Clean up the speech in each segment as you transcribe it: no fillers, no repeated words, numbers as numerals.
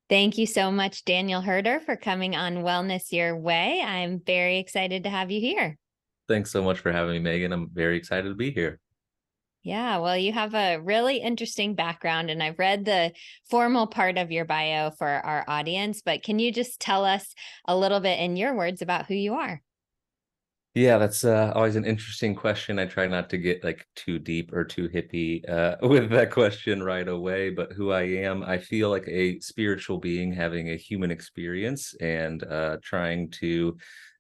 Thank you so much, Daniel Huerter, for coming on Wellness Your Way. I'm very excited to have you here. Thanks so much for having me, Megan. I'm very excited to be here. Yeah, well, you have a really interesting background, and I've read the formal part of your bio for our audience, but can you just tell us a little bit in your words about who you are? Yeah, that's always an interesting question. I try not to get like too deep or too hippie with that question right away, but who I am, I feel like a spiritual being having a human experience and trying to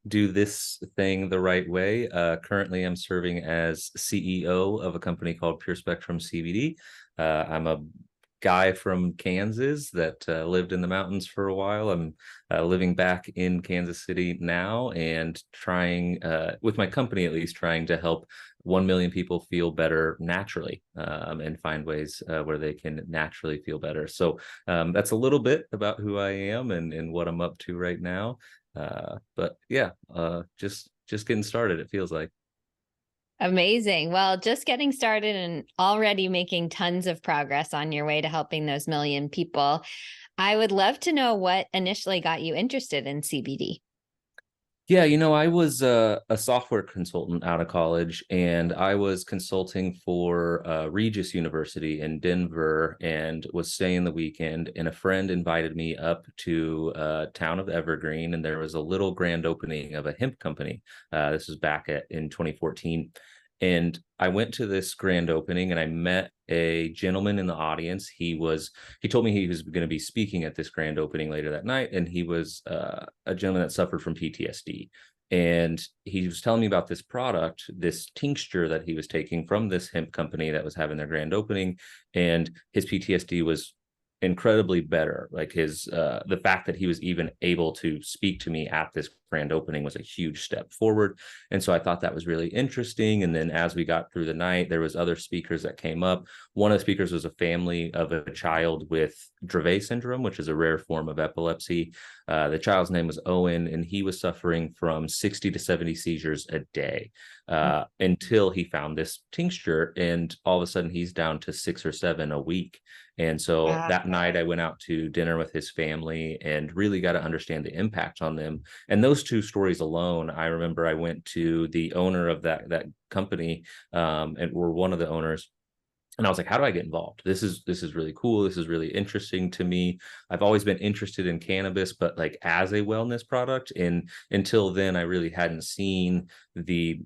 do this thing the right way. Currently, I'm serving as CEO of a company called Pure Spectrum CBD. I'm a guy from Kansas that lived in the mountains for a while. I'm living back in Kansas City now and trying, with my company at least, trying to help 1 million people feel better naturally and find ways where they can naturally feel better. So that's a little bit about who I am and what I'm up to right now. But yeah, just getting started, it feels like. Amazing. Well, just getting started and already making tons of progress on your way to helping those million people. I would love to know what initially got you interested in CBD. Yeah, I was a software consultant out of college, and I was consulting for Regis University in Denver, and was staying the weekend. And a friend invited me up to town of Evergreen, and there was a little grand opening of a hemp company. This was back in 2014, and I went to this grand opening, and I met a gentleman in the audience. He told me he was going to be speaking at this grand opening later that night, and he was a gentleman that suffered from PTSD. And he was telling me about this product, this tincture that he was taking from this hemp company that was having their grand opening, and his PTSD was incredibly better. Like the fact that he was even able to speak to me at this grand opening was a huge step forward. And so I thought that was really interesting. And then as we got through the night, there was other speakers that came up. One of the speakers was a family of a child with Dravet syndrome, which is a rare form of epilepsy. The child's name was Owen, and he was suffering from 60 to 70 seizures a day until he found this tincture. And all of a sudden, he's down to 6 or 7 a week. And so Wow. that night I went out to dinner with his family and really got to understand the impact on them. And those two stories alone, I remember I went to the owner of that company, and we're one of the owners, and I was like, how do I get involved? This is really cool. This is really interesting to me. I've always been interested in cannabis, but like as a wellness product. And until then, I really hadn't seen the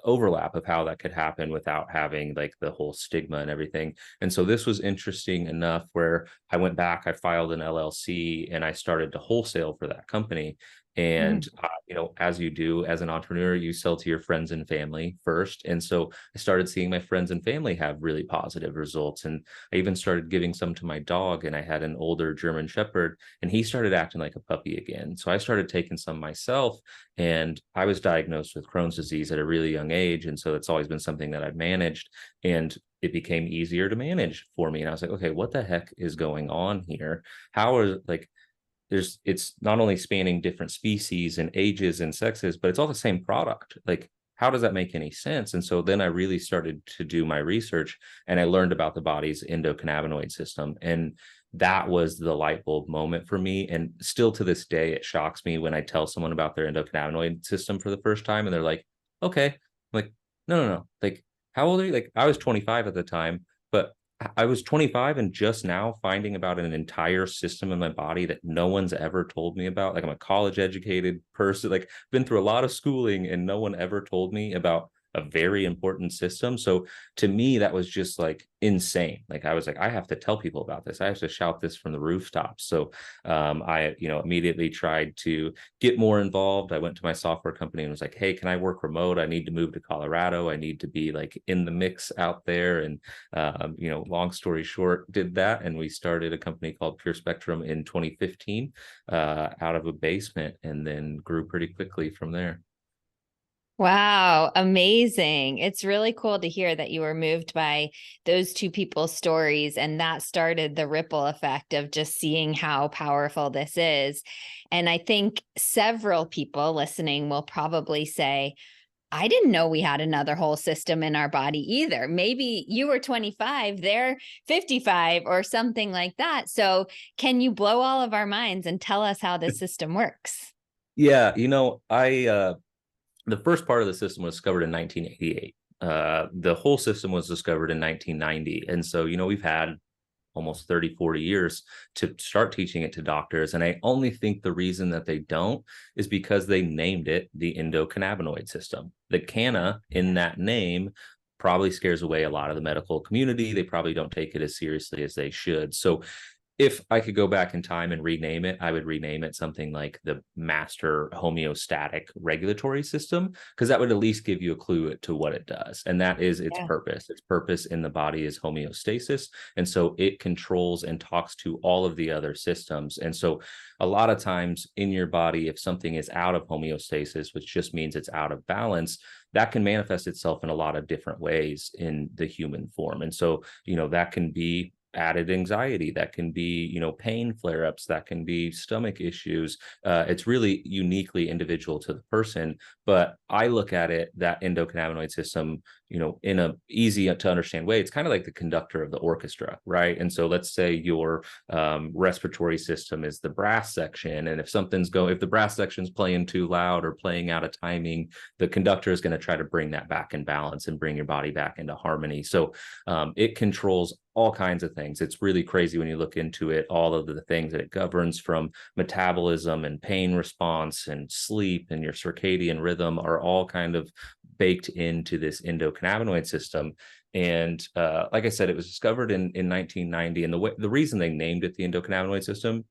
overlap of how that could happen without having like the whole stigma and everything. And so this was interesting enough where I went back, I filed an LLC, and I started to wholesale for that company. And, as you do as an entrepreneur, you sell to your friends and family first. And so I started seeing my friends and family have really positive results. And I even started giving some to my dog. And I had an older German Shepherd, and he started acting like a puppy again. So I started taking some myself, and I was diagnosed with Crohn's disease at a really young age. And so it's always been something that I've managed. And it became easier to manage for me. And I was like, okay, what the heck is going on here? How are like, it's not only spanning different species and ages and sexes, but it's all the same product. Like, how does that make any sense? And so then I really started to do my research, and I learned about the body's endocannabinoid system. And that was the light bulb moment for me. And still to this day, it shocks me when I tell someone about their endocannabinoid system for the first time, and they're like, okay. I'm like, no, no, no. Like, how old are you? Like, I was 25 at the time, but I was 25 and just now finding about an entire system in my body that no one's ever told me about. Like, I'm a college educated person, like been through a lot of schooling, and no one ever told me about a very important system. So to me, that was just like insane. Like, I was like, I have to tell people about this. I have to shout this from the rooftops. So I, immediately tried to get more involved. I went to my software company and was like, hey, can I work remote? I need to move to Colorado. I need to be like in the mix out there. And long story short, did that. And we started a company called Pure Spectrum in 2015 out of a basement, and then grew pretty quickly from there. Wow, amazing. It's really cool to hear that you were moved by those two people's stories, and that started the ripple effect of just seeing how powerful this is. And I think several people listening will probably say, I didn't know we had another whole system in our body either. Maybe you were 25, they're 55 or something like that. So can you blow all of our minds and tell us how this system works? Yeah, the first part of the system was discovered in 1988. The whole system was discovered in 1990. And so, we've had almost 30, 40 years to start teaching it to doctors. And I only think the reason that they don't is because they named it the endocannabinoid system. The canna in that name probably scares away a lot of the medical community. They probably don't take it as seriously as they should. So if I could go back in time and rename it, I would rename it something like the Master Homeostatic Regulatory System, because that would at least give you a clue to what it does. And that is its purpose. Its purpose in the body is homeostasis. And so it controls and talks to all of the other systems. And so a lot of times in your body, if something is out of homeostasis, which just means it's out of balance, that can manifest itself in a lot of different ways in the human form. And so, that can be added anxiety, that can be pain flare-ups, that can be stomach issues. It's really uniquely individual to the person, but I look at it, that endocannabinoid system, in a easy to understand way. It's kind of like the conductor of the orchestra, right? And so let's say your respiratory system is the brass section, and if the brass section's playing too loud or playing out of timing, the conductor is going to try to bring that back in balance and bring your body back into harmony. So it controls all kinds of things. It's really crazy when you look into it, all of the things that it governs, from metabolism and pain response and sleep and your circadian rhythm, are all kind of baked into this endocannabinoid system. And like I said, it was discovered in 1990. And the reason they named it the endocannabinoid system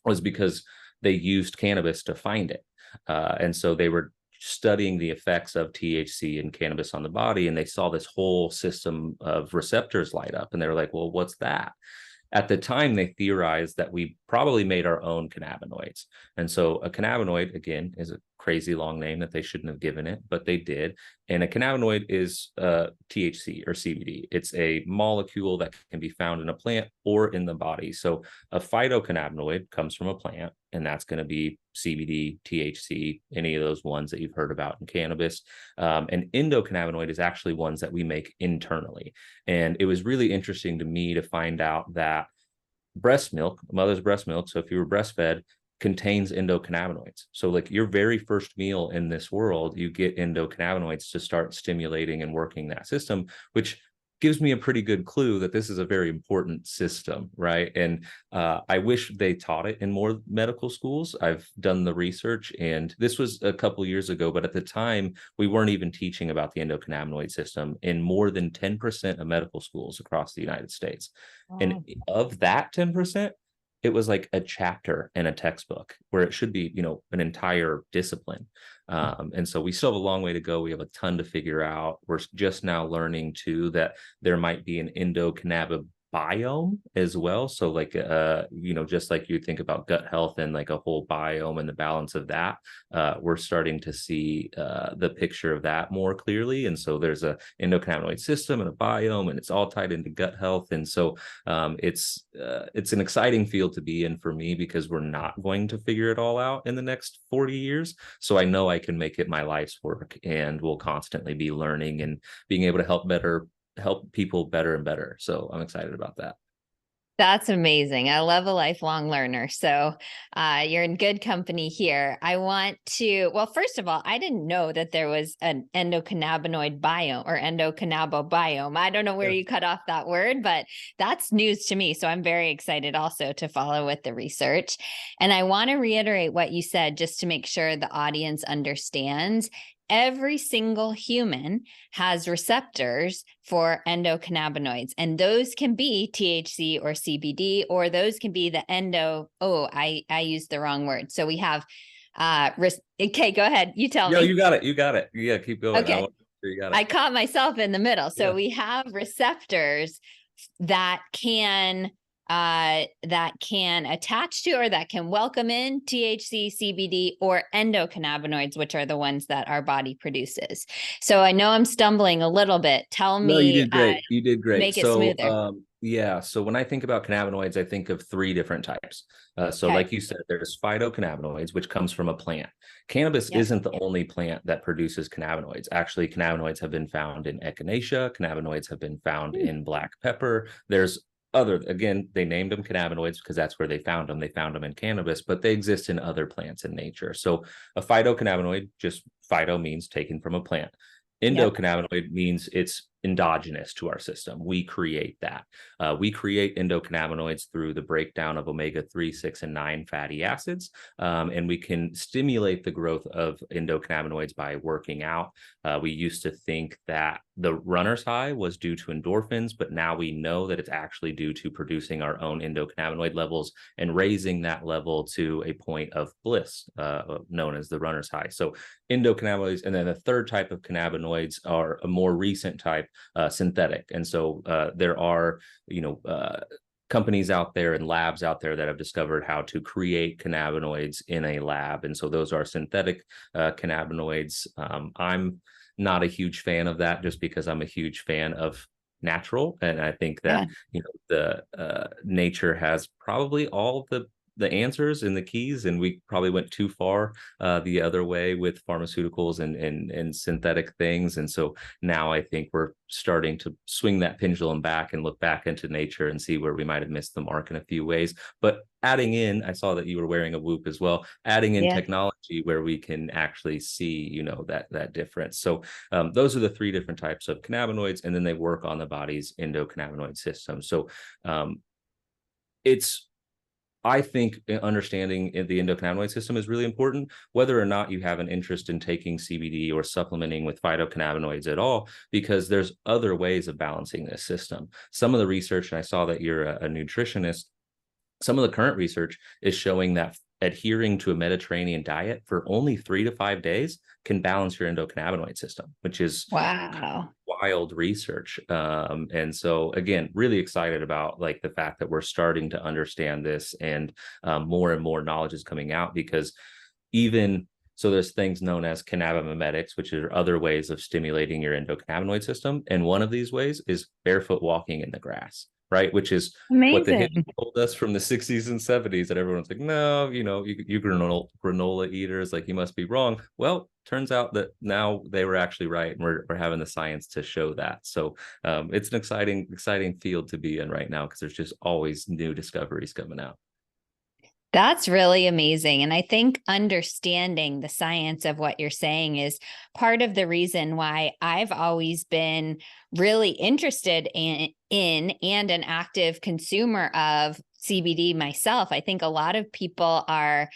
was because they used cannabis to find it. And so they were studying the effects of THC and cannabis on the body, and they saw this whole system of receptors light up, and they were like, well, what's that? At the time, they theorized that we probably made our own cannabinoids. And so a cannabinoid, again, is a crazy long name that they shouldn't have given it, but they did. And a cannabinoid is THC or CBD. It's a molecule that can be found in a plant or in the body. So a phytocannabinoid comes from a plant, and that's going to be CBD, THC, any of those ones that you've heard about in cannabis. And endocannabinoid is actually ones that we make internally. And it was really interesting to me to find out that breast milk, mother's breast milk, so if you were breastfed, contains endocannabinoids. So like your very first meal in this world, you get endocannabinoids to start stimulating and working that system, which gives me a pretty good clue that this is a very important system, right? And I wish they taught it in more medical schools. I've done the research, and this was a couple of years ago, but at the time, we weren't even teaching about the endocannabinoid system in more than 10% of medical schools across the United States. Oh. And of that 10%, it was like a chapter in a textbook, where it should be, an entire discipline. And so we still have a long way to go. We have a ton to figure out. We're just now learning too that there might be an endocannabinoid biome as well. So like, just like you think about gut health and like a whole biome and the balance of that, we're starting to see the picture of that more clearly. And so there's a endocannabinoid system and a biome, and it's all tied into gut health. And so it's an exciting field to be in for me, because we're not going to figure it all out in the next 40 years. So I know I can make it my life's work, and we'll constantly be learning and being able to help people better and better. So I'm excited about that. That's amazing. I love a lifelong learner. So you're in good company here. Well, first of all, I didn't know that there was an endocannabinoid biome or endocannabinobiome. I don't know where you cut off that word, but that's news to me. So I'm very excited also to follow with the research. And I want to reiterate what you said, just to make sure the audience understands. Every single human has receptors for endocannabinoids, and those can be THC or CBD, or those can be the I used the wrong word. So we have, okay, go ahead. You tell me. You got it. You got it. Yeah, keep going. Okay. You got it. I caught myself in the middle. So we have receptors that can attach to, or that can welcome in THC, CBD, or endocannabinoids, which are the ones that our body produces. So I know I'm stumbling a little bit. Tell me. No, you did great. You did great. Make it smoother. Yeah. So when I think about cannabinoids, I think of three different types. So Okay. like you said, there's phytocannabinoids, which comes from a plant. Cannabis Yep. isn't the only plant that produces cannabinoids. Actually, cannabinoids have been found in echinacea. Cannabinoids have been found Hmm. in black pepper. There's other, again, they named them cannabinoids because that's where they found them. They found them in cannabis, but they exist in other plants in nature. So a phytocannabinoid, just phyto means taken from a plant. Yep. Endocannabinoid means it's endogenous to our system. We create that. We create endocannabinoids through the breakdown of omega-3, 6, and 9 fatty acids. And we can stimulate the growth of endocannabinoids by working out. We used to think that the runner's high was due to endorphins, but now we know that it's actually due to producing our own endocannabinoid levels and raising that level to a point of bliss, known as the runner's high. So endocannabinoids, and then the third type of cannabinoids are a more recent type, synthetic. And so there are, companies out there and labs out there that have discovered how to create cannabinoids in a lab. And so those are synthetic cannabinoids. I'm not a huge fan of that just because I'm a huge fan of natural. And I think Yeah. that, the nature has probably all the answers and the keys, and we probably went too far the other way with pharmaceuticals and synthetic things. And so now I think we're starting to swing that pendulum back and look back into nature and see where we might have missed the mark in a few ways. But adding in, I saw that you were wearing a Whoop as well, adding in Yeah. technology where we can actually see, that difference. So those are the three different types of cannabinoids, and then they work on the body's endocannabinoid system. So it's I think understanding the endocannabinoid system is really important, whether or not you have an interest in taking CBD or supplementing with phytocannabinoids at all, because there's other ways of balancing this system. Some of the research, and I saw that you're a nutritionist, some of the current research is showing that adhering to a Mediterranean diet for only 3 to 5 days can balance your endocannabinoid system, which is Wow. wild research. And so again, really excited about like the fact that we're starting to understand this, and more and more knowledge is coming out, because even so there's things known as cannabimimetics, which are other ways of stimulating your endocannabinoid system. And one of these ways is barefoot walking in the grass, right? Which is what the hippies Amazing. told us from the 60s and 70s, that everyone's like, no, you granola eaters, like you must be wrong. Well, turns out that now they were actually right, and we're having the science to show that. So it's an exciting field to be in right now, because there's just always new discoveries coming out. That's really amazing. And I think understanding the science of what you're saying is part of the reason why I've always been really interested in and an active consumer of CBD myself. I think a lot of people are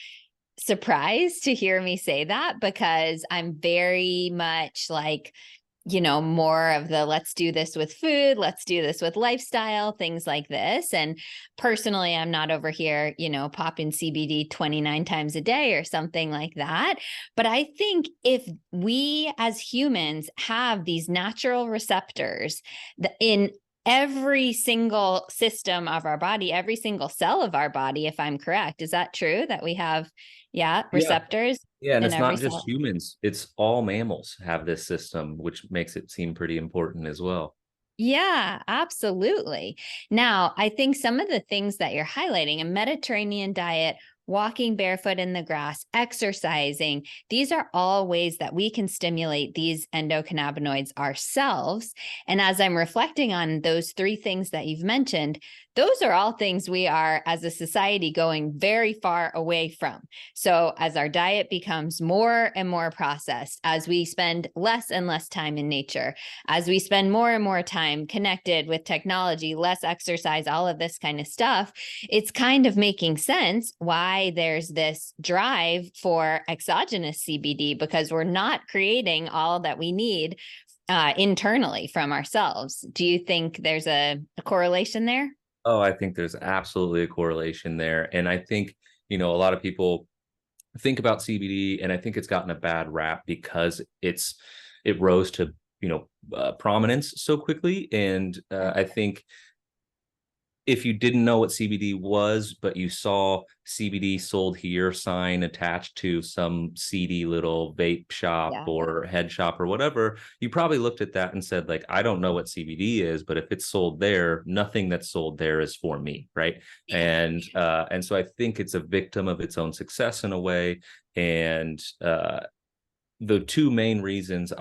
surprised to hear me say that, because I'm very much like, more of the let's do this with food, let's do this with lifestyle, things like this. And personally, I'm not over here, popping CBD 29 times a day or something like that. But I think if we as humans have these natural receptors in every single system of our body, every single cell of our body, if I'm correct, is that true that we have, Yeah. receptors Yeah, and in it's every not just cell? humans, it's all mammals have this system, which makes it seem pretty important as well. Yeah, absolutely. Now, I think some of the things that you're highlighting, a Mediterranean diet, walking barefoot in the grass, exercising, these are all ways that we can stimulate these endocannabinoids ourselves. And as I'm reflecting on those three things that you've mentioned, those are all things we are as a society going very far away from. So as our diet becomes more and more processed, as we spend less and less time in nature, as we spend more and more time connected with technology, less exercise, all of this kind of stuff, it's kind of making sense why there's this drive for exogenous CBD, because we're not creating all that we need internally from ourselves. Do you think there's a correlation there? Oh, I think there's absolutely a correlation there. And I think, a lot of people think about CBD, and I think it's gotten a bad rap because it rose to, prominence so quickly. And I think if you didn't know what CBD was, but you saw CBD sold here sign attached to some seedy little vape shop Yeah. or head shop or whatever, you probably looked at that and said, like, I don't know what CBD is, but if it's sold there, nothing that's sold there is for me, right? Yeah. And so I think it's a victim of its own success in a way. And the two main reasons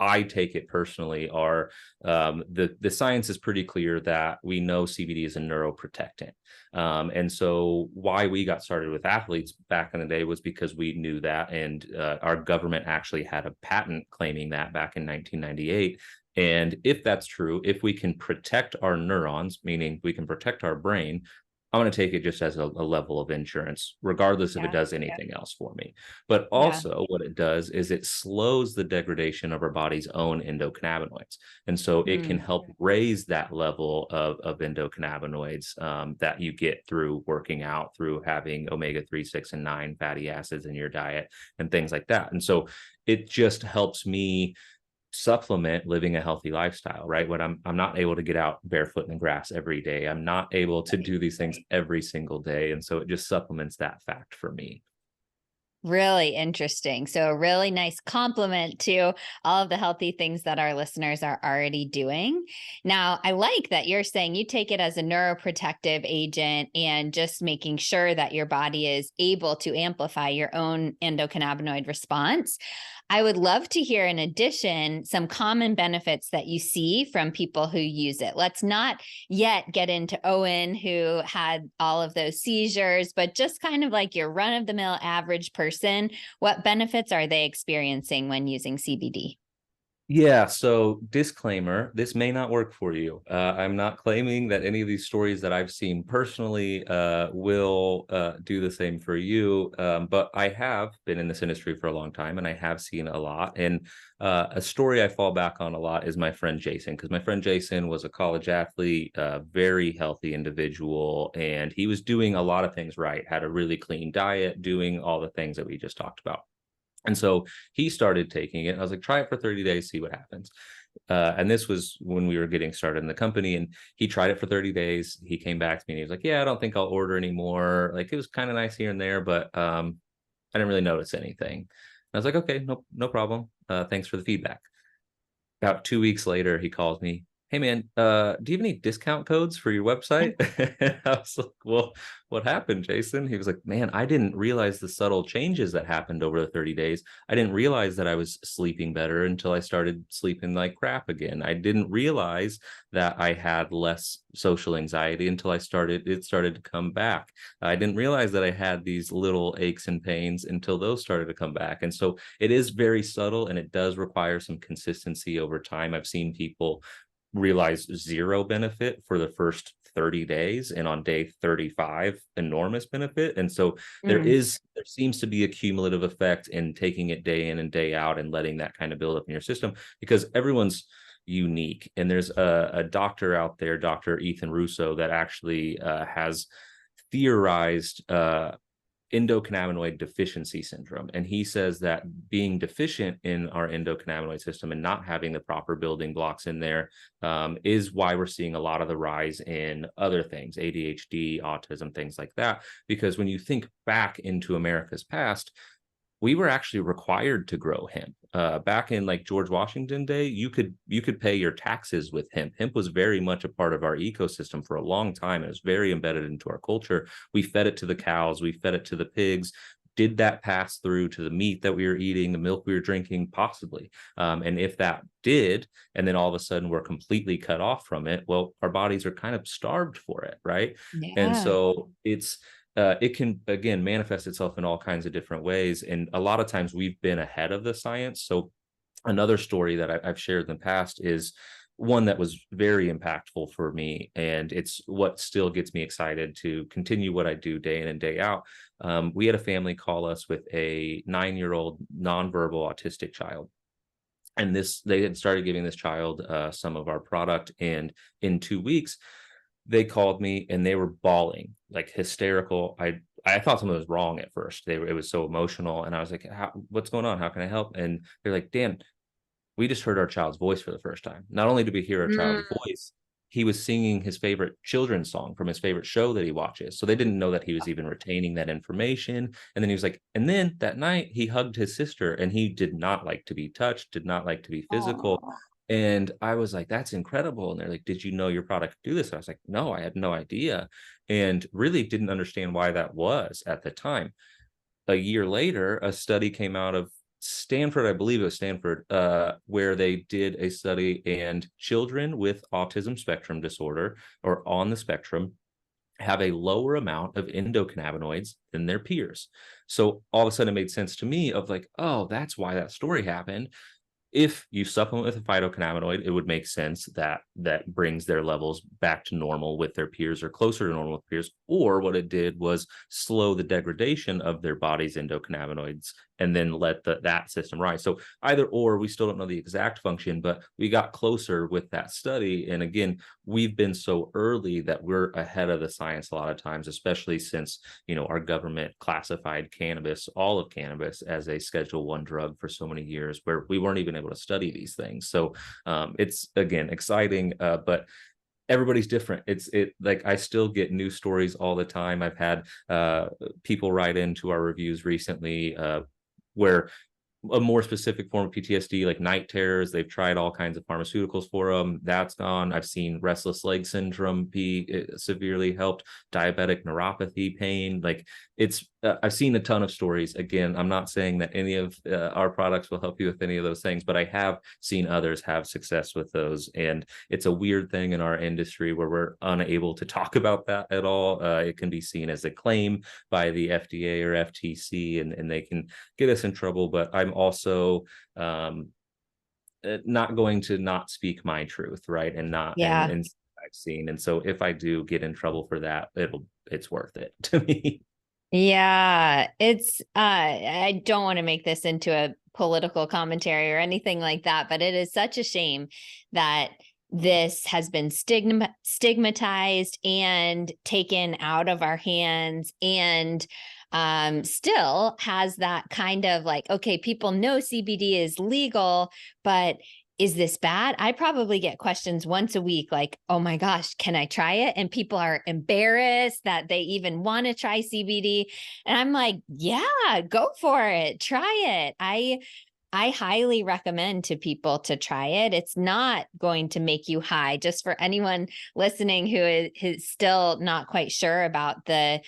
I take it personally are the science is pretty clear that we know CBD is a neuroprotectant. And so why we got started with athletes back in the day was because we knew that. And our government actually had a patent claiming that back in 1998. And if that's true, if we can protect our neurons, meaning we can protect our brain, I'm going to take it just as a level of insurance, regardless if it Yeah. does anything else for me. But Yeah. also, what it does is it slows the degradation of our body's own endocannabinoids. And so it can Mm. help raise that level of endocannabinoids that you get through working out, through having omega 3, 6, and 9 fatty acids in your diet, and things like that. And so it just helps me supplement living a healthy lifestyle, right? When I'm not able to get out barefoot in the grass every day, I'm not able to do these things every single day, and so it just supplements that fact for me. Really interesting. So, a really nice compliment to all of the healthy things that our listeners are already doing. Now, I like that you're saying you take it as a neuroprotective agent and just making sure that your body is able to amplify your own endocannabinoid response. I would love to hear, in addition, some common benefits that you see from people who use it. Let's not yet get into Owen, who had all of those seizures, but just kind of like your run of the mill average person. What benefits are they experiencing when using CBD? Yeah, so disclaimer, this may not work for you. I'm not claiming that any of these stories that I've seen personally will do the same for you, but I have been in this industry for a long time and I have seen a lot. And a story I fall back on a lot is my friend Jason, because my friend Jason was a college athlete, a very healthy individual, and he was doing a lot of things right, had a really clean diet, doing all the things that we just talked about. And so he started taking it. I was like, try it for 30 days, see what happens. And this was when we were getting started in the company. And he tried it for 30 days. He came back to me and he was like, yeah, I don't think I'll order anymore. Like, it was kind of nice here and there, but I didn't really notice anything. And I was like, okay, no problem. Thanks for the feedback. About 2 weeks later, he calls me, hey man, do you have any discount codes for your website? I was like, well, what happened, Jason? He was like, man, I didn't realize the subtle changes that happened over the 30 days. I didn't realize that I was sleeping better until I started sleeping like crap again. I didn't realize that I had less social anxiety until it started to come back. I didn't realize that I had these little aches and pains until those started to come back. And so it is very subtle, and it does require some consistency over time. I've seen people realize zero benefit for the first 30 days, and on day 35 enormous benefit. And so there seems to be a cumulative effect in taking it day in and day out and letting that kind of build up in your system, because everyone's unique. And there's a doctor out there, Dr. Ethan Russo, that actually has theorized endocannabinoid deficiency syndrome. And he says that being deficient in our endocannabinoid system and not having the proper building blocks in there is why we're seeing a lot of the rise in other things, ADHD, autism, things like that. Because when you think back into America's past, we were actually required to grow hemp. Back in like George Washington day, you could pay your taxes with hemp. Hemp was very much a part of our ecosystem for a long time. It was very embedded into our culture. We fed it to the cows, we fed it to the pigs. Did that pass through to the meat that we were eating, the milk we were drinking? Possibly. And if that did, and then all of a sudden we're completely cut off from it, well, our bodies are kind of starved for it, right? And Yeah. so it can, again, manifest itself in all kinds of different ways. And a lot of times we've been ahead of the science. So another story that I've shared in the past is one that was very impactful for me. And it's what still gets me excited to continue what I do day in and day out. We had a family call us with a 9-year-old nonverbal autistic child. And they had started giving this child some of our product. And in 2 weeks, they called me and they were bawling, like hysterical. I thought something was wrong at first. It was so emotional, and I was like, what's going on? How can I help? And they're like, Dan, we just heard our child's voice for the first time. Not only did we hear our child's voice, he was singing his favorite children's song from his favorite show that he watches. So they didn't know that he was even retaining that information. And then he was like, and then that night he hugged his sister, and he did not like to be touched, did not like to be physical. Oh, And I was like, that's incredible. And they're like, did you know your product could do this? And I was like, no, I had no idea. And really didn't understand why that was at the time. A year later, a study came out of Stanford, I believe it was Stanford, where they did a study, and children with autism spectrum disorder, or on the spectrum, have a lower amount of endocannabinoids than their peers. So all of a sudden it made sense to me of like, oh, that's why that story happened. If you supplement with a phytocannabinoid, it would make sense that that brings their levels back to normal with their peers, or closer to normal with peers. Or what it did was slow the degradation of their body's endocannabinoids and then let that system rise. So either or, we still don't know the exact function, but we got closer with that study. And again, we've been so early that we're ahead of the science a lot of times, especially since, our government classified cannabis, all of cannabis, as a Schedule I drug for so many years, where we weren't even able to study these things. So it's, again, exciting, but everybody's different. It like, I still get news stories all the time. I've had people write into our reviews recently, where a more specific form of PTSD, like night terrors, they've tried all kinds of pharmaceuticals for them. That's gone. I've seen restless leg syndrome be severely helped, diabetic neuropathy pain. Like, I've seen a ton of stories. Again, I'm not saying that any of our products will help you with any of those things, but I have seen others have success with those. And it's a weird thing in our industry where we're unable to talk about that at all. It can be seen as a claim by the FDA or FTC, and they can get us in trouble. But I'm also not going to not speak my truth, right? And not, yeah. and I've seen. And so if I do get in trouble for that, it's worth it to me. Yeah, it's I don't want to make this into a political commentary or anything like that, but it is such a shame that this has been stigmatized and taken out of our hands, and still has that kind of like, okay, people know CBD is legal, but is this bad? I probably get questions once a week like, oh my gosh, can I try it? And people are embarrassed that they even want to try CBD. And I'm like, yeah, go for it. Try it. I highly recommend to people to try it. It's not going to make you high. Just for anyone listening who is still not quite sure about the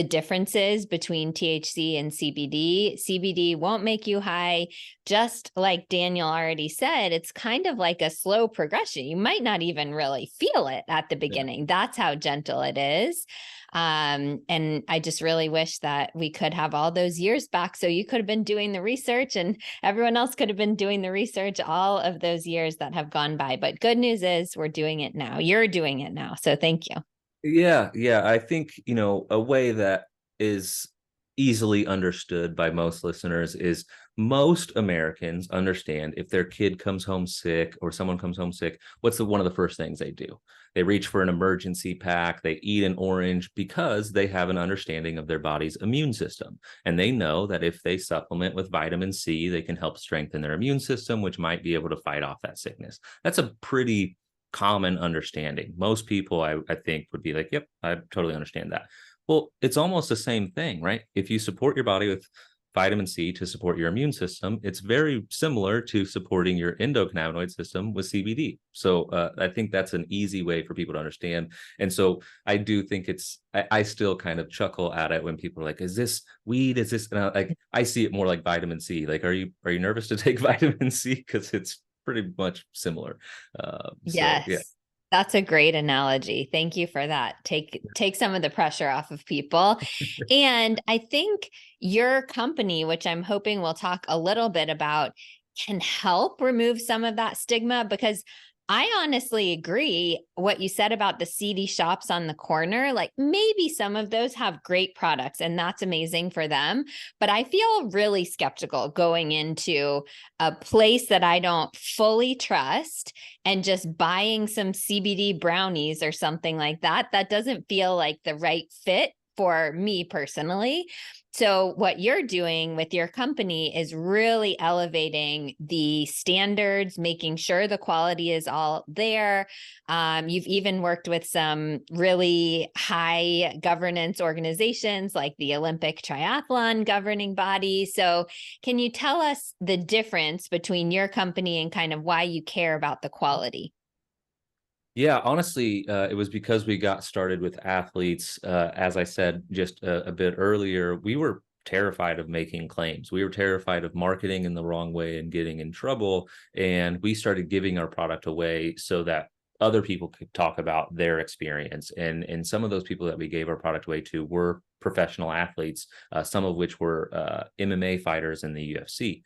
differences between THC and CBD. CBD won't make you high. Just like Daniel already said, it's kind of like a slow progression. You might not even really feel it at the beginning. That's how gentle it is. And I just really wish that we could have all those years back, so you could have been doing the research and everyone else could have been doing the research all of those years that have gone by. But good news is we're doing it now. You're doing it now. So thank you. Yeah. I think, a way that is easily understood by most listeners is most Americans understand if their kid comes home sick or someone comes home sick, what's one of the first things they do? They reach for an emergency pack, they eat an orange, because they have an understanding of their body's immune system. And they know that if they supplement with vitamin C, they can help strengthen their immune system, which might be able to fight off that sickness. That's a pretty common understanding. Most people, I think, would be like, yep, I totally understand that. Well, it's almost the same thing, right? If you support your body with vitamin C to support your immune system, it's very similar to supporting your endocannabinoid system with CBD. So I think that's an easy way for people to understand. And so I do think I still kind of chuckle at it when people are like, is this weed? Is this, and I see it more like vitamin C. Like, are you nervous to take vitamin C? Because it's pretty much similar. So yeah. Yes. That's a great analogy. Thank you for that. Take some of the pressure off of people. And I think your company, which I'm hoping we'll talk a little bit about, can help remove some of that stigma, because I honestly agree what you said about the seedy shops on the corner. Like, maybe some of those have great products and that's amazing for them. But I feel really skeptical going into a place that I don't fully trust and just buying some CBD brownies or something like that. That doesn't feel like the right fit for me personally. So what you're doing with your company is really elevating the standards, making sure the quality is all there. You've even worked with some really high governance organizations like the Olympic Triathlon governing body. So can you tell us the difference between your company and kind of why you care about the quality? Yeah, honestly, it was because we got started with athletes. As I said just a bit earlier, we were terrified of making claims. We were terrified of marketing in the wrong way and getting in trouble. And we started giving our product away so that other people could talk about their experience. And some of those people that we gave our product away to were professional athletes, some of which were MMA fighters in the UFC,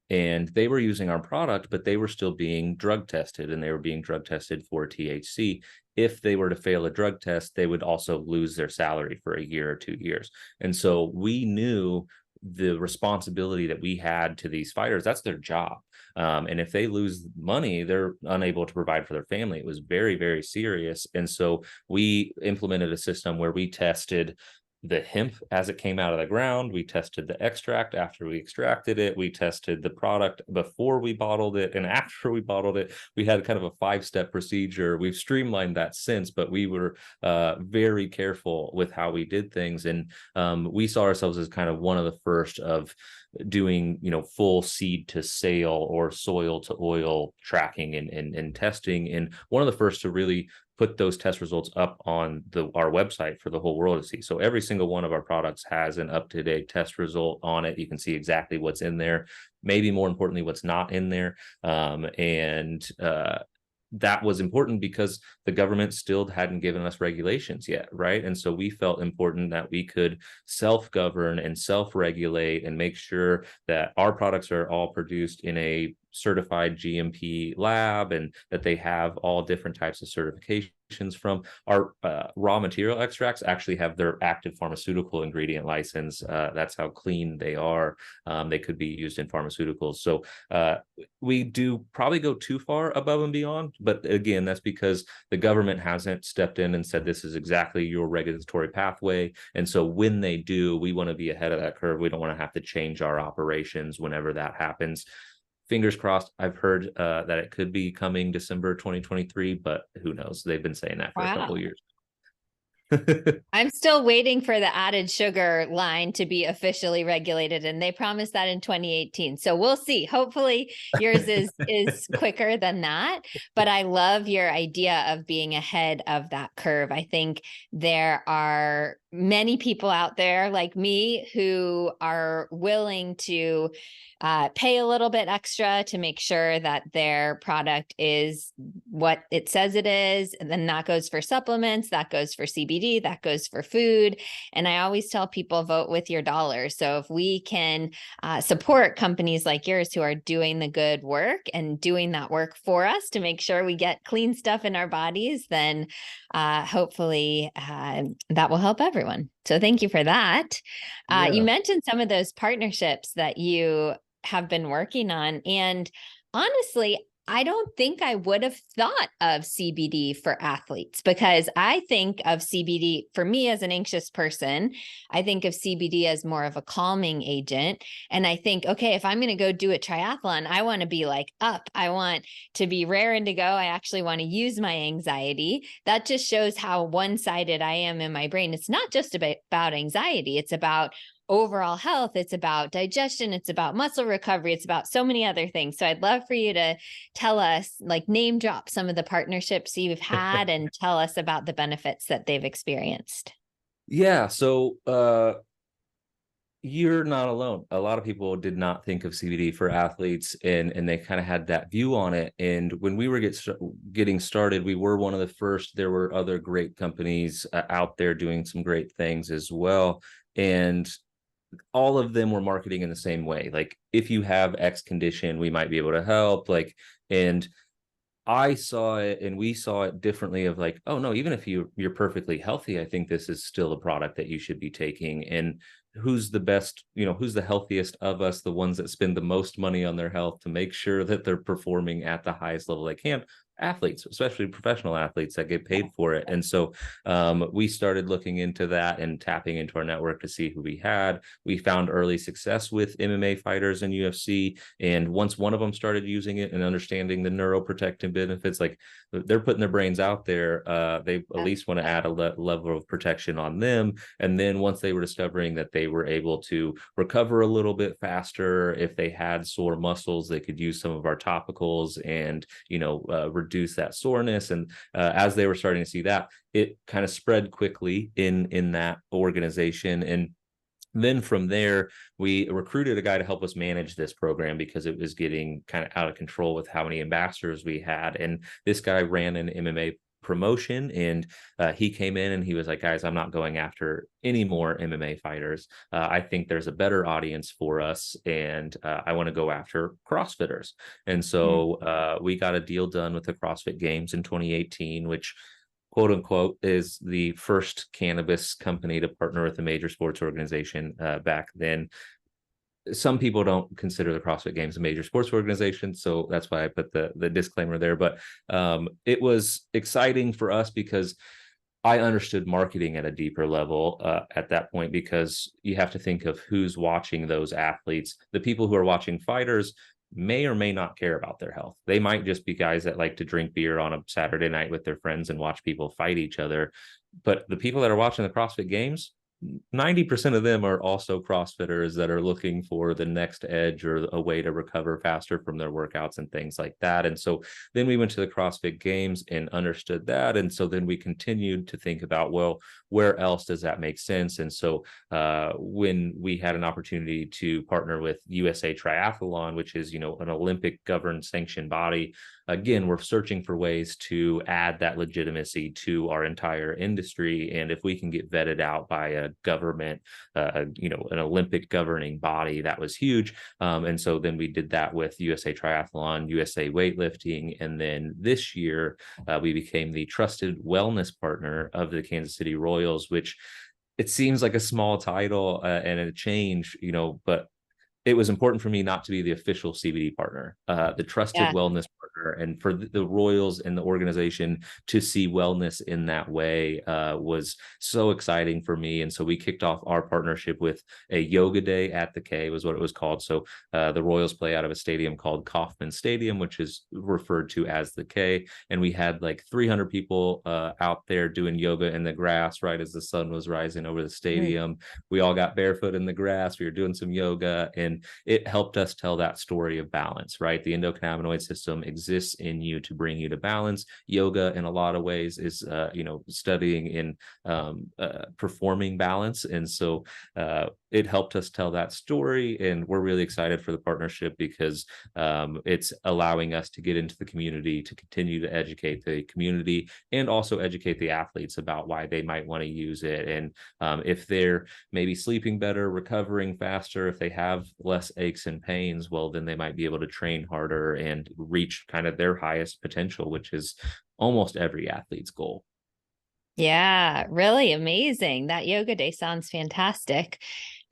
and they were using our product, but they were still being drug tested, and they were being drug tested for THC. If they were to fail a drug test, they would also lose their salary for a year or 2 years. And so we knew the responsibility that we had to these fighters. That's their job. And if they lose money, they're unable to provide for their family. It was very, very serious. And so we implemented a system where we tested the hemp as it came out of the ground. We tested the extract after we extracted it. We tested the product before we bottled it. And after we bottled it, we had kind of a 5-step procedure. We've streamlined that since, but we were very careful with how we did things. And we saw ourselves as kind of one of the first of doing, full seed to sale or soil to oil tracking and testing. And one of the first to really put those test results up on our website for the whole world to see. So every single one of our products has an up-to-date test result on it. You can see exactly what's in there, maybe more importantly, what's not in there. That was important because the government still hadn't given us regulations yet, right? And so we felt important that we could self-govern and self-regulate and make sure that our products are all produced in a certified GMP lab, and that they have all different types of certifications from our raw material extracts actually have their active pharmaceutical ingredient license. That's how clean they are. They could be used in pharmaceuticals. So we do probably go too far above and beyond, but again, that's because the government hasn't stepped in and said, this is exactly your regulatory pathway. And so when they do, we want to be ahead of that curve. We don't want to have to change our operations whenever that happens. Fingers crossed. I've heard that it could be coming December 2023, but who knows? They've been saying that for a couple of years. I'm still waiting for the added sugar line to be officially regulated, and they promised that in 2018. So we'll see. Hopefully yours is quicker than that. But I love your idea of being ahead of that curve. I think there are many people out there like me who are willing to pay a little bit extra to make sure that their product is what it says it is. And then that goes for supplements, that goes for CBD, that goes for food. And I always tell people, vote with your dollars. So if we can support companies like yours who are doing the good work and doing that work for us to make sure we get clean stuff in our bodies, then hopefully that will help everyone. So thank you for that. Yeah. You mentioned some of those partnerships that you have been working on. And honestly, I don't think I would have thought of CBD for athletes, because I think of CBD for me as an anxious person. I think of CBD as more of a calming agent. And I think, okay, if I'm going to go do a triathlon, I want to be like up. I want to be raring to go. I actually want to use my anxiety. That just shows how one-sided I am in my brain. It's not just about anxiety. It's about overall health. It's about digestion. It's about muscle recovery. It's about so many other things. So I'd love for you to tell us, like, name drop some of the partnerships you've had and tell us about the benefits that they've experienced. Yeah. So you're not alone. A lot of people did not think of CBD for athletes, and they kind of had that view on it. And when we were getting started, we were one of the first. There were other great companies out there doing some great things as well. And all of them were marketing in the same way. Like, if you have X condition, we might be able to help. And I saw it, and we saw it differently, of like, oh no, even if you're perfectly healthy, I think this is still a product that you should be taking. And who's the best, who's the healthiest of us, the ones that spend the most money on their health to make sure that they're performing at the highest level they can? athletes, especially professional athletes that get paid for it. And so we started looking into that and tapping into our network to see who we had. We found early success with MMA fighters and UFC. And once one of them started using it and understanding the neuroprotective benefits, like they're putting their brains out there, they at least want to add a level of protection on them. And then once they were discovering that they were able to recover a little bit faster, if they had sore muscles, they could use some of our topicals and, reduce that soreness. And as they were starting to see that, it kind of spread quickly in that organization. And then from there, we recruited a guy to help us manage this program because it was getting kind of out of control with how many ambassadors we had. And this guy ran an MMA promotion, and he came in and he was like, guys, I'm not going after any more MMA fighters. I think there's a better audience for us, and I want to go after CrossFitters. And so we got a deal done with the CrossFit Games in 2018, which quote unquote is the first cannabis company to partner with a major sports organization back then. Some people don't consider the CrossFit Games a major sports organization, so that's why I put the disclaimer there. But it was exciting for us because I understood marketing at a deeper level at that point, because you have to think of who's watching those athletes. The people who are watching fighters may or may not care about their health. They might just be guys that like to drink beer on a Saturday night with their friends and watch people fight each other. But the people that are watching the CrossFit Games, 90% of them are also CrossFitters that are looking for the next edge or a way to recover faster from their workouts and things like that. And so then we went to the CrossFit Games and understood that. And so then we continued to think about, well, where else does that make sense? And so when we had an opportunity to partner with USA Triathlon, which is, an Olympic governed sanctioned body, again, we're searching for ways to add that legitimacy to our entire industry. And if we can get vetted out by a government, an Olympic governing body, that was huge. And so then we did that with USA Triathlon, USA Weightlifting. And then this year, we became the trusted wellness partner of the Kansas City Royals, which it seems like a small title and a change, but it was important for me not to be the official CBD partner, the trusted wellness partner, and for the Royals and the organization to see wellness in that way was so exciting for me. And so we kicked off our partnership with a yoga day at the K, was what it was called. So the Royals play out of a stadium called Kauffman Stadium, which is referred to as the K. And we had like 300 people out there doing yoga in the grass right as the sun was rising over the stadium. We all got barefoot in the grass. We were doing some yoga, and it helped us tell that story of balance, right? The endocannabinoid system exists in you to bring you to balance. Yoga, in a lot of ways, is, studying in performing balance. And so it helped us tell that story. And we're really excited for the partnership because it's allowing us to get into the community, to continue to educate the community and also educate the athletes about why they might want to use it. And if they're maybe sleeping better, recovering faster, if they have less aches and pains, well, then they might be able to train harder and reach kind of their highest potential, which is almost every athlete's goal. Yeah, really amazing. That yoga day sounds fantastic.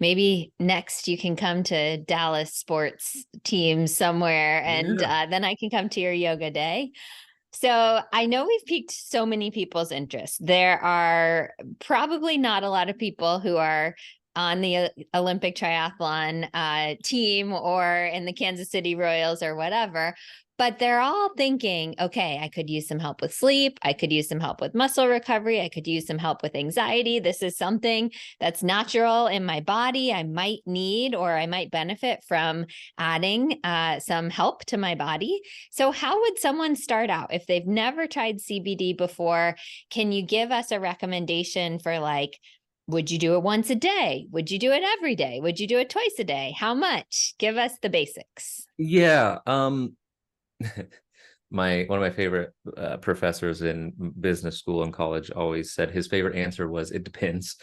Maybe next you can come to Dallas sports teams somewhere, and then I can come to your yoga day. So I know we've piqued so many people's interest. There are probably not a lot of people who are on the Olympic triathlon team or in the Kansas City Royals or whatever, but they're all thinking, okay, I could use some help with sleep. I could use some help with muscle recovery. I could use some help with anxiety. This is something that's natural in my body. I might need, or I might benefit from adding some help to my body. So how would someone start out if they've never tried CBD before? Can you give us a recommendation for, like, would you do it once a day? Would you do it every day? Would you do it twice a day? How much? Give us the basics. Yeah. One of my favorite professors in business school and college always said his favorite answer was "it depends,"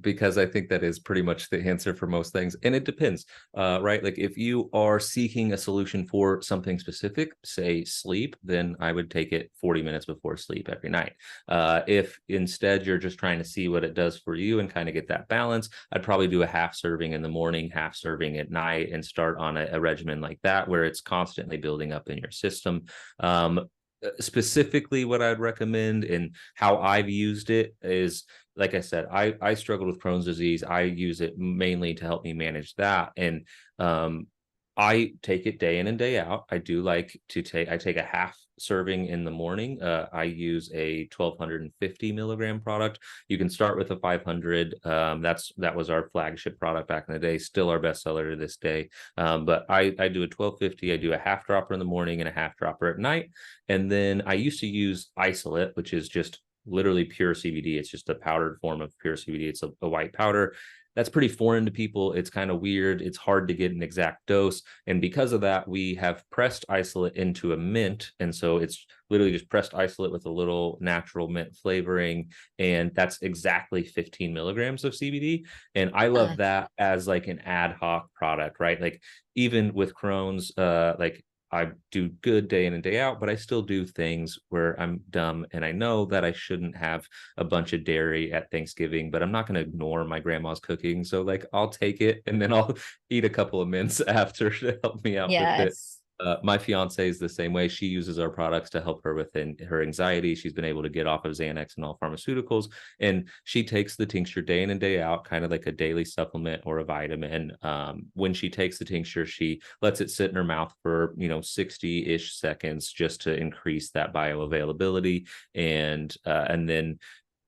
because I think that is pretty much the answer for most things. And it depends, right? Like if you are seeking a solution for something specific, say sleep, then I would take it 40 minutes before sleep every night. If instead you're just trying to see what it does for you and kind of get that balance, I'd probably do a half serving in the morning, half serving at night, and start on a regimen like that where it's constantly building up in your system. specifically what I'd recommend and how I've used it is, like I said, I struggled with Crohn's disease. I use it mainly to help me manage that. And I take it day in and day out. I do like to I take a half serving in the morning. I use a 1250 milligram product. You can start with a 500. That was our flagship product back in the day, still our bestseller to this day. But I do a 1250. I do a half dropper in the morning and a half dropper at night. And then I used to use isolate, which is just literally pure CBD. It's just a powdered form of pure CBD. It's a white powder. That's pretty foreign to people. It's kind of weird. It's hard to get an exact dose. And because of that, we have pressed isolate into a mint. And so it's literally just pressed isolate with a little natural mint flavoring. And that's exactly 15 milligrams of CBD. And I love that as like an ad hoc product, right? Like even with Crohn's, like I do good day in and day out, but I still do things where I'm dumb and I know that I shouldn't have a bunch of dairy at Thanksgiving, but I'm not going to ignore my grandma's cooking. So like I'll take it and then I'll eat a couple of mints after to help me out with it. Yes. My fiance is the same way. She uses our products to help her with her anxiety. She's been able to get off of Xanax and all pharmaceuticals, and she takes the tincture day in and day out, kind of like a daily supplement or a vitamin. When she takes the tincture, she lets it sit in her mouth for 60-ish seconds just to increase that bioavailability, and then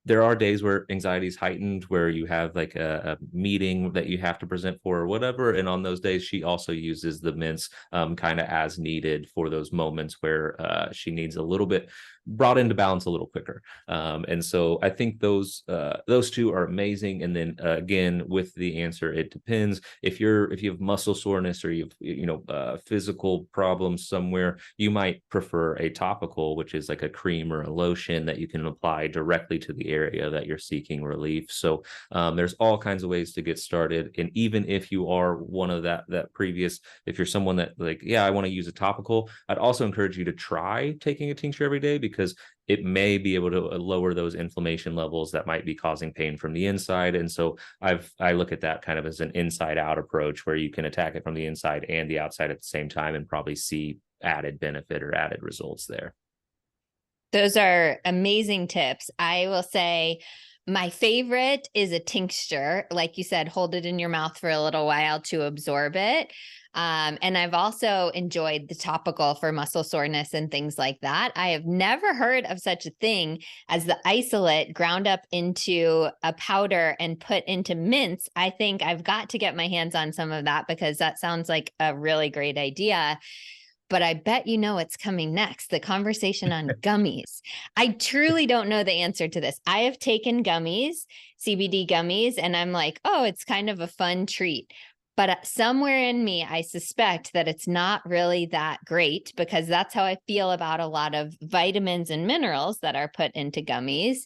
there are days where anxiety is heightened, where you have like a meeting that you have to present for or whatever. And on those days, she also uses the mints kind of as needed for those moments where she needs a little bit brought into balance a little quicker. And so I think those two are amazing. And then again, with the answer, it depends. If you have muscle soreness or physical problems somewhere, you might prefer a topical, which is like a cream or a lotion that you can apply directly to the area that you're seeking relief. So there's all kinds of ways to get started. And even if you are one of that previous, if you're someone that like, yeah, I want to use a topical, I'd also encourage you to try taking a tincture every day, because it may be able to lower those inflammation levels that might be causing pain from the inside. And so I look at that kind of as an inside out approach, where you can attack it from the inside and the outside at the same time and probably see added benefit or added results there. Those are amazing tips. I will say my favorite is a tincture. Like you said, hold it in your mouth for a little while to absorb it. And I've also enjoyed the topical for muscle soreness and things like that. I have never heard of such a thing as the isolate ground up into a powder and put into mints. I think I've got to get my hands on some of that, because that sounds like a really great idea. But I bet you know what's coming next, the conversation on gummies. I truly don't know the answer to this. I have taken gummies, CBD gummies, and I'm like, oh, it's kind of a fun treat. But somewhere in me, I suspect that it's not really that great, because that's how I feel about a lot of vitamins and minerals that are put into gummies.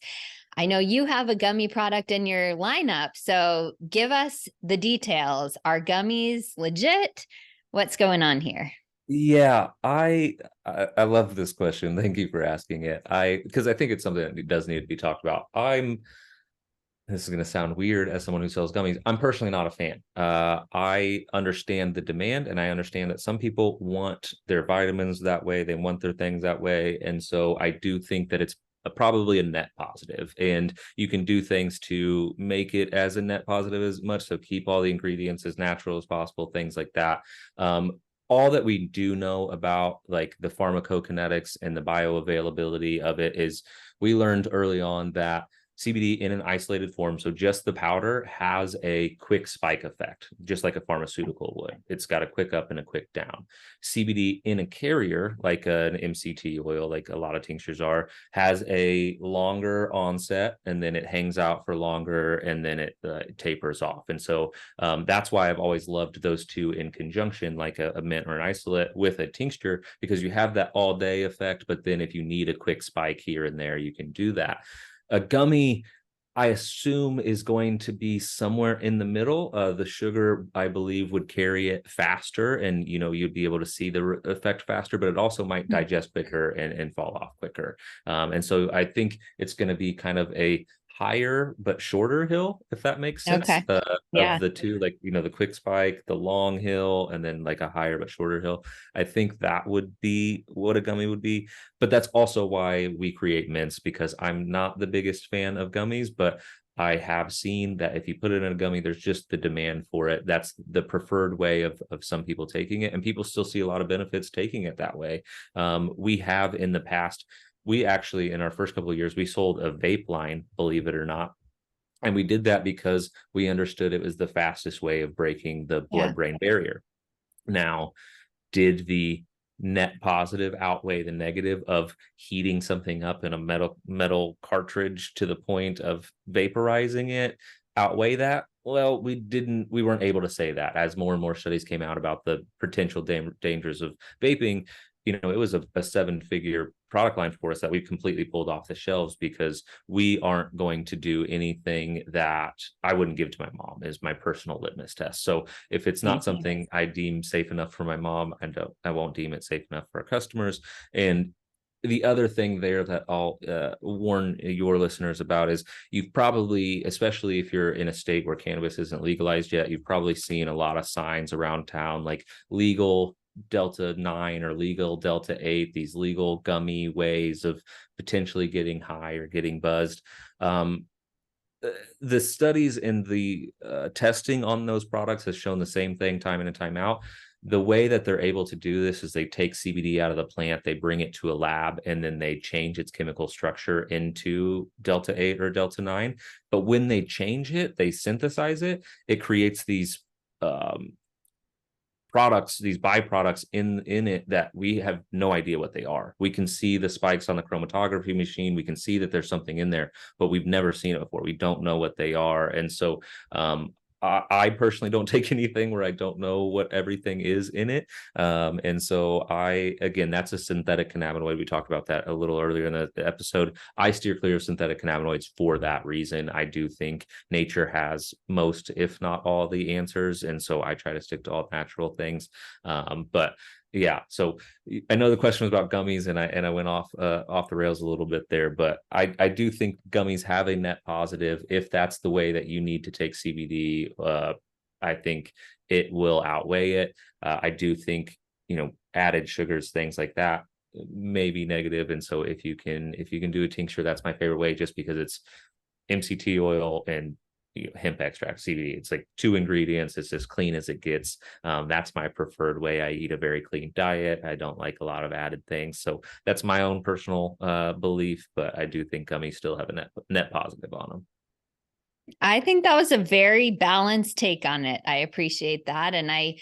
I know you have a gummy product in your lineup, so give us the details. Are gummies legit? What's going on here? Yeah, I love this question. Thank you for asking it. Because I think it's something that does need to be talked about. This is going to sound weird as someone who sells gummies. I'm personally not a fan. I understand the demand, and I understand that some people want their vitamins that way. They want their things that way. And so I do think that it's probably a net positive, and you can do things to make it as a net positive as much. So keep all the ingredients as natural as possible, things like that. All that we do know about like the pharmacokinetics and the bioavailability of it is, we learned early on that CBD in an isolated form, so just the powder, has a quick spike effect, just like a pharmaceutical would. It's got a quick up and a quick down. CBD in a carrier, like an MCT oil, like a lot of tinctures are, has a longer onset, and then it hangs out for longer, and then it tapers off. And so that's why I've always loved those two in conjunction, like a mint or an isolate with a tincture, because you have that all day effect, but then if you need a quick spike here and there, you can do that. A gummy, I assume, is going to be somewhere in the middle. The sugar, I believe, would carry it faster, and you'd be able to see the effect faster, but it also might digest quicker and fall off quicker. And so I think it's going to be kind of a higher but shorter hill, if that makes sense, Okay. of Yeah. the two, like, the quick spike, the long hill, and then like a higher but shorter hill. I think that would be what a gummy would be. But that's also why we create mints, because I'm not the biggest fan of gummies, but I have seen that if you put it in a gummy, there's just the demand for it. That's the preferred way of some people taking it, and people still see a lot of benefits taking it that way. We have in the past, we actually, in our first couple of years, we sold a vape line, believe it or not. And we did that because we understood it was the fastest way of breaking the Yeah. blood-brain barrier. Now, did the net positive outweigh the negative of heating something up in a metal cartridge to the point of vaporizing it? Outweigh that? Well, we weren't able to say that. As more and more studies came out about the potential dangers of vaping, it was a seven-figure product line for us that we completely pulled off the shelves, because we aren't going to do anything that I wouldn't give to my mom, is my personal litmus test. So if it's not Amazing. something I deem safe enough for my mom, I won't deem it safe enough for our customers. And the other thing there that I'll warn your listeners about is, you've probably, especially if you're in a state where cannabis isn't legalized yet, you've probably seen a lot of signs around town, like legal Delta 9 or legal Delta 8, these legal gummy ways of potentially getting high or getting buzzed. The studies and the testing on those products has shown the same thing time in and time out. The way that they're able to do this is they take CBD out of the plant, they bring it to a lab, and then they change its chemical structure into Delta 8 or Delta 9. But when they change it, they synthesize it, it creates these products, these byproducts in it that we have no idea what they are. We can see the spikes on the chromatography machine, we can see that there's something in there, but we've never seen it before. We don't know what they are. And so I personally don't take anything where I don't know what everything is in it. And so again, that's a synthetic cannabinoid. We talked about that a little earlier in the episode. I steer clear of synthetic cannabinoids for that reason. I do think nature has most, if not all, the answers. And so I try to stick to all natural things. But yeah, so I know the question was about gummies, and I went off the rails a little bit there, but I do think gummies have a net positive. If that's the way that you need to take CBD, I think it will outweigh it. I do think added sugars, things like that, may be negative, and so if you can do a tincture, that's my favorite way, just because it's MCT oil and hemp extract, CBD. It's like two ingredients. It's as clean as it gets. That's my preferred way. I eat a very clean diet. I don't like a lot of added things. So that's my own personal belief, but I do think gummies still have a net positive on them. I think that was a very balanced take on it. I appreciate that. And I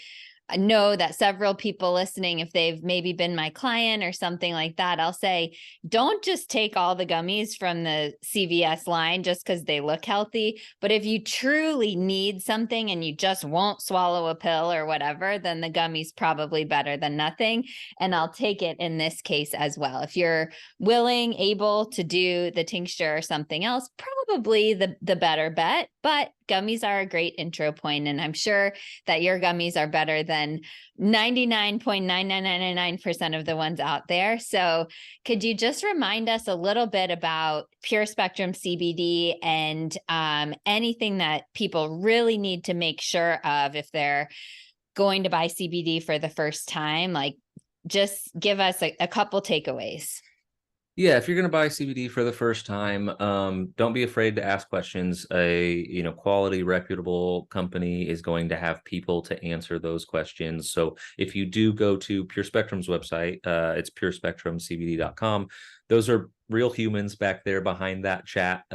know that several people listening, if they've maybe been my client or something like that, I'll say, don't just take all the gummies from the CVS line just because they look healthy. But if you truly need something and you just won't swallow a pill or whatever, then the gummy's probably better than nothing. And I'll take it in this case as well. If you're willing, able to do the tincture or something else, probably the better bet. But gummies are a great intro point, and I'm sure that your gummies are better than 99.99999% of the ones out there. So could you just remind us a little bit about Pure Spectrum CBD and anything that people really need to make sure of if they're going to buy CBD for the first time? Like, just give us a couple takeaways. Yeah, if you're going to buy CBD for the first time, don't be afraid to ask questions. A quality, reputable company is going to have people to answer those questions. So if you do go to Pure Spectrum's website, it's purespectrumcbd.com. Those are real humans back there behind that chat.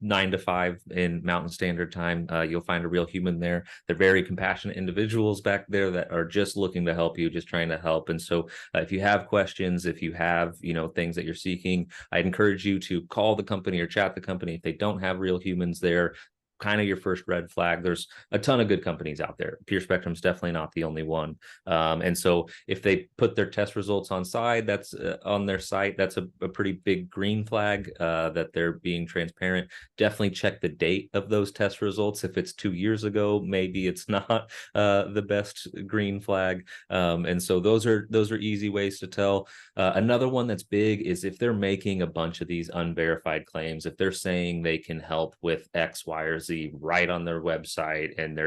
9 to 5 in Mountain Standard Time. You'll find a real human there. They're very compassionate individuals back there that are just looking to help you, just trying to help. And so if you have questions, if you have, things that you're seeking, I'd encourage you to call the company or chat the company. If they don't have real humans there, kind of your first red flag. There's a ton of good companies out there. Pure Spectrum's definitely not the only one. And so if they put their test results on on their site, that's a pretty big green flag, that they're being transparent. Definitely check the date of those test results. If it's 2 years ago, maybe it's not the best green flag. And so those are easy ways to tell. Another one that's big is if they're making a bunch of these unverified claims, if they're saying they can help with X, Y, or Z right on their website, and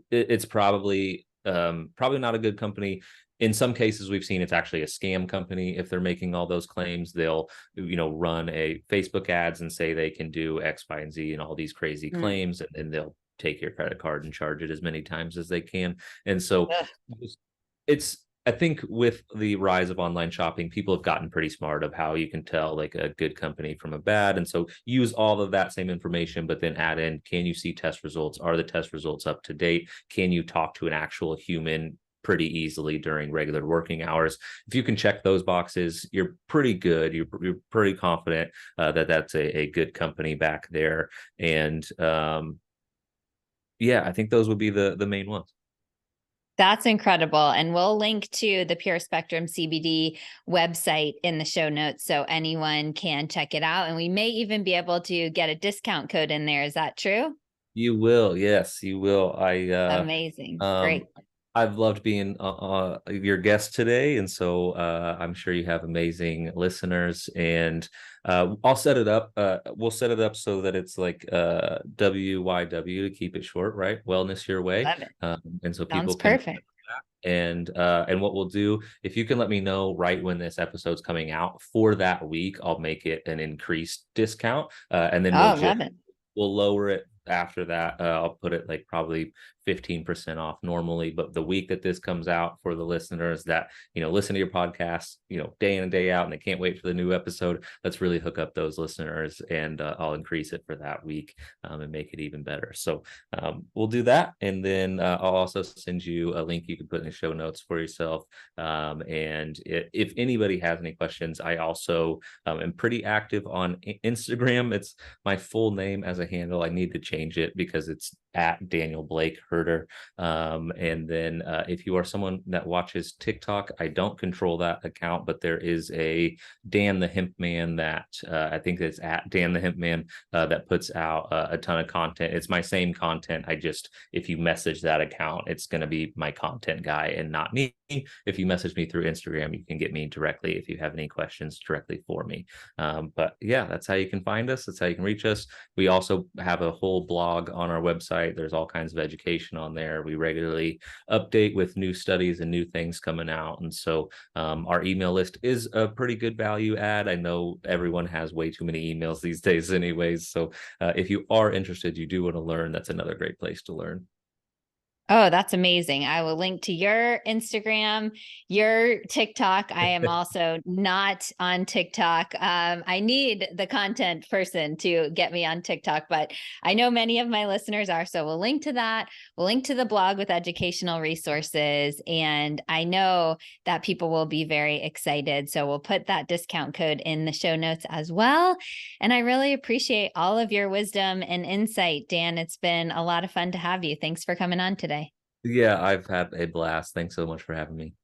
it's probably not a good company. In some cases, we've seen it's actually a scam company. If they're making all those claims, they'll, run a Facebook ads and say they can do X, Y, and Z and all these crazy claims, and then they'll take your credit card and charge it as many times as they can. And so I think with the rise of online shopping, people have gotten pretty smart of how you can tell like a good company from a bad. And so use all of that same information, but then add in, can you see test results? Are the test results up to date? Can you talk to an actual human pretty easily during regular working hours? If you can check those boxes, you're pretty good. You're pretty confident that that's a good company back there. And I think those would be the main ones. That's incredible. And we'll link to the Pure Spectrum CBD website in the show notes so anyone can check it out. And we may even be able to get a discount code in there. Is that true? You will. Yes, you will. Amazing. Great. I've loved being your guest today. And so I'm sure you have amazing listeners, and I'll set it up. We'll set it up so that it's like WYW, to keep it short, right? Wellness Your Way. Love it. And so Sounds people can perfect. and what we'll do, if you can let me know right when this episode's coming out for that week, I'll make it an increased discount, and then Love it. we'll lower it after that. I'll put it like probably 15% off normally, but the week that this comes out, for the listeners that listen to your podcast day in and day out, and they can't wait for the new episode, let's really hook up those listeners, and I'll increase it for that week, and make it even better. So we'll do that, and then I'll also send you a link you can put in the show notes for yourself. And if anybody has any questions, I also am pretty active on Instagram. It's my full name as a handle. I need to change it because it's at Daniel Blake Huerter. And then if you are someone that watches TikTok, I don't control that account, but there is a Dan the Hemp Man that I think it's at Dan the Hemp Man that puts out a ton of content. It's my same content. If you message that account, it's going to be my content guy and not me. If you message me through Instagram, you can get me directly if you have any questions directly for me. But yeah, that's how you can find us. That's how you can reach us. We also have a whole blog on our website. There's all kinds of education on there. We regularly update with new studies and new things coming out. And so our email list is a pretty good value add. I know everyone has way too many emails these days anyways. So if you are interested, you do want to learn, that's another great place to learn. Oh, that's amazing. I will link to your Instagram, your TikTok. I am also not on TikTok. I need the content person to get me on TikTok, but I know many of my listeners are. So we'll link to that. We'll link to the blog with educational resources. And I know that people will be very excited. So we'll put that discount code in the show notes as well. And I really appreciate all of your wisdom and insight, Dan. It's been a lot of fun to have you. Thanks for coming on today. Yeah, I've had a blast. Thanks so much for having me.